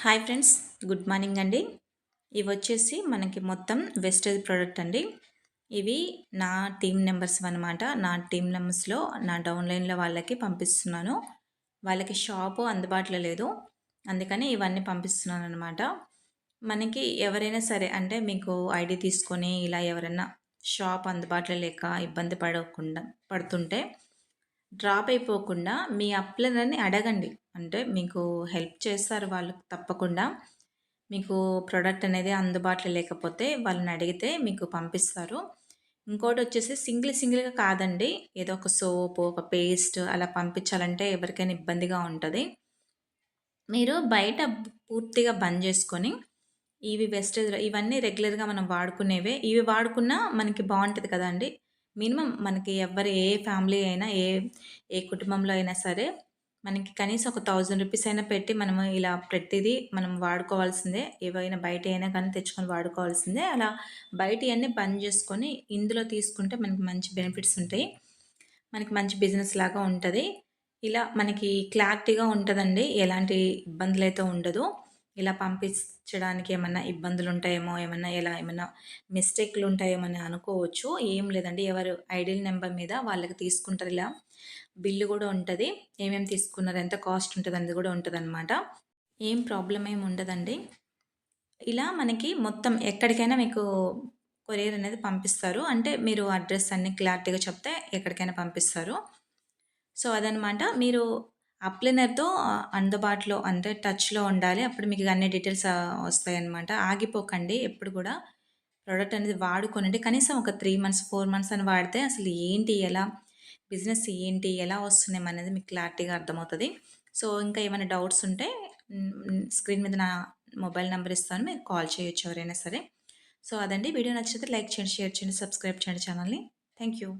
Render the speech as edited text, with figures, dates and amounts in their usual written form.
Hi friends, good morning అండి. ఇవి వచ్చేసి మనకి మొత్తం వెస్టేజ్ ప్రోడక్ట్ అండి. ఇవి నా టీమ్ మెంబర్స్ అనమాట. నా టీమ్ మెంబర్స్లో నా డౌన్లైన్లో వాళ్ళకి పంపిస్తున్నాను. వాళ్ళకి షాపు అందుబాటులో లేదు, అందుకని ఇవన్నీ పంపిస్తున్నాను అనమాట. మనకి ఎవరైనా సరే అంటే మీకు ఐడి తీసుకొని ఇలా ఎవరైనా షాప్ అందుబాటులో లేక ఇబ్బంది పడుతుంటే డ్రాప్ అయిపోకుండా మీ అప్లైనర్‌ని అడగండి. అంటే మీకు హెల్ప్ చేస్తారు వాళ్ళు తప్పకుండా. మీకు ప్రొడక్ట్ అనేది అందుబాటులో లేకపోతే వాళ్ళని అడిగితే మీకు పంపిస్తారు. ఇంకోటొచ్చేసి సింగిల్‌గా కాదండి. ఏదో ఒక సోపు, ఒక పేస్ట్ అలా పంపించాలంటే ఎవరికైనా ఇబ్బందిగా ఉంటది. మీరు బయట పూర్తిగా బంద్ చేసుకొని, ఇవి వెస్టేజ్‌లో ఇవన్నీ రెగ్యులర్‌గా మనం వాడుకునేవే. ఇవి వాడుకున్నా మనకి బావుంటది కదండీ! మినిమమ్ మనకి ఏ ఫ్యామిలీ అయినా, ఏ కుటుంబంలో అయినా సరే, మనకి కనీసం ఒక రూ. 1000 అయినా పెట్టి మనము ఇలా ప్రతిదీ మనం వాడుకోవాల్సిందే. ఏవైనా బయటయినా కానీ తెచ్చుకొని వాడుకోవాల్సిందే. అలా బయటియన్నీ బంద్ చేసుకొని, ఇందులో తీసుకుంటే మనకి మంచి బెనిఫిట్స్ ఉంటాయి. మనకి మంచి బిజినెస్ లాగా ఉంటది. ఇలా మనకి క్లారిటీగా ఉంటదండి. ఎలాంటి ఇబ్బందులైతే ఉండదు. ఇలా పంపించడానికి ఏమన్నా ఇబ్బందులుంటాయేమో, ఏమన్నా మిస్టేక్‌లుంటాయేమో అని అనుకోవచ్చు. ఏం లేదండి. ఎవరు ఐడియల్ నంబర్ మీద వాళ్ళకి తీసుకుంటారు ఇలా. బిల్లు గూడా ఉంటది. ఏమేమి తీసుకున్నారు, ఎంత కాస్ట్ ఉంటదనేది గూడా ఉంటదనమాట. ఏం ప్రాబ్లమ్ ఏమి ఉండదండి. ఇలా మనకి మొత్తం ఎక్కడికైనా మీకు కొరియర్ అనేది పంపిస్తారు. అంటే మీరు అడ్రెస్ అన్నీ క్లారిటీగా చెప్తే ఎక్కడికైనా పంపిస్తారు. సో, అదనమాట. మీరు అప్లైనర్‌తో అందుబాటులో అంటే టచ్‌లో ఉండాలి. అప్పుడు మీకు అన్ని డీటెయిల్స్ వస్తాయన్నమాట. ఆగిపోకండి ఎప్పుడు గూడా. ప్రొడక్ట్ అనేది వాడుకోనండి. కనీసం ఒక 3 మంత్స్, 4 మంత్స్ అని వాడితే అసలు ఏంటి, ఎలా బిజినెస్ ఏంటి, ఎలా వస్తున్నామనేది మీకు క్లారిటీగా అర్థమవుతది. సో, ఇంకా ఏమైనా డౌట్స్ ఉంటే స్క్రీన్ మీద నా మొబైల్ నంబర్ ఇస్తాను. మీరు కాల్ చేయొచ్చు ఎవరైనా సరే. సో, అదండి. వీడియో నచ్చితే లైక్ చేయండి, షేర్ చేయండి, సబ్స్క్రైబ్ చేయండి ఛానల్‌ని. Thank you.